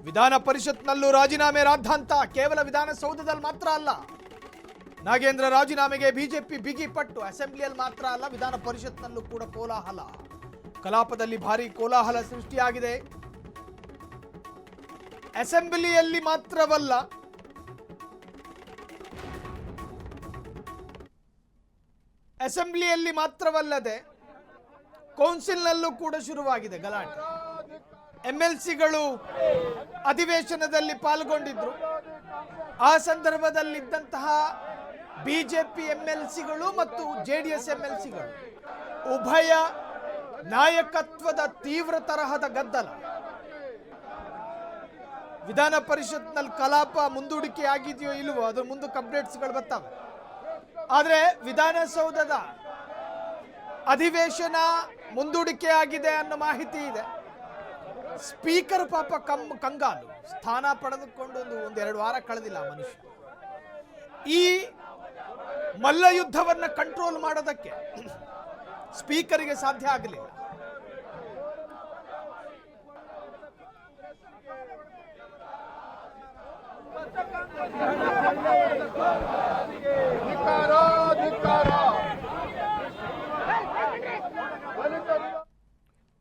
ವಿಧಾನ ಪರಿಷತ್ನಲ್ಲೂ ರಾಜೀನಾಮೆ ರಾದ್ಧಾಂತ. ಕೇವಲ ವಿಧಾನಸೌಧದಲ್ಲಿ ಮಾತ್ರ ಅಲ್ಲ, ನಾಗೇಂದ್ರ ರಾಜೀನಾಮೆಗೆ ಬಿಜೆಪಿ ಬಿಗಿ ಪಟ್ಟು. ಅಸೆಂಬ್ಲಿಯಲ್ಲಿ ಮಾತ್ರ ಅಲ್ಲ, ವಿಧಾನ ಪರಿಷತ್ನಲ್ಲೂ ಕೂಡ ಕೋಲಾಹಲ. ಕಲಾಪದಲ್ಲಿ ಭಾರಿ ಕೋಲಾಹಲ ಸೃಷ್ಟಿಯಾಗಿದೆ. ಅಸೆಂಬ್ಲಿಯಲ್ಲಿ ಮಾತ್ರವಲ್ಲ, ಅಸೆಂಬ್ಲಿಯಲ್ಲಿ ಮಾತ್ರವಲ್ಲದೆ ಕೌನ್ಸಿಲ್ನಲ್ಲೂ ಕೂಡ ಶುರುವಾಗಿದೆ ಗಲಾಟೆ. ಎಂಎಲ್ಸಿಗಳು ಅಧಿವೇಶನದಲ್ಲಿ ಪಾಲ್ಗೊಂಡಿದ್ರು. ಆ ಸಂದರ್ಭದಲ್ಲಿದ್ದಂತಹ ಬಿಜೆಪಿ ಎಂಎಲ್ಸಿಗಳು ಮತ್ತು ಜೆಡಿಎಸ್ ಎಂಎಲ್ಸಿಗಳು ಉಭಯ ನಾಯಕತ್ವದ ತೀವ್ರ ತರಹದ ಗದ್ದಲ. ವಿಧಾನ ಪರಿಷತ್ನಲ್ಲಿ ಕಲಾಪ ಮುಂದೂಡಿಕೆ ಆಗಿದೆಯೋ ಇಲ್ವೋ ಅದ್ರ ಮುಂದಕ್ಕೆ ಅಪ್ಡೇಟ್ಸ್ಗಳು ಬರ್ತಾವೆ. ಆದರೆ ವಿಧಾನಸೌಧದ ಅಧಿವೇಶನ ಮುಂದೂಡಿಕೆ ಆಗಿದೆ ಅನ್ನೋ ಮಾಹಿತಿ ಇದೆ. ಸ್ಪೀಕರ್ ಪಾಪ ಕಂಗಾಲು, ಸ್ಥಾನ ಪಡೆದುಕೊಂಡು ಒಂದೆರಡು ವಾರ ಕಳೆದಿಲ್ಲ ಮನುಷ್ಯ. ಈ ಮಲ್ಲ ಯುದ್ಧವನ್ನು ಕಂಟ್ರೋಲ್ ಮಾಡೋದಕ್ಕೆ ಸ್ಪೀಕರ್ಗೆ ಸಾಧ್ಯ ಆಗಲಿಲ್ಲ.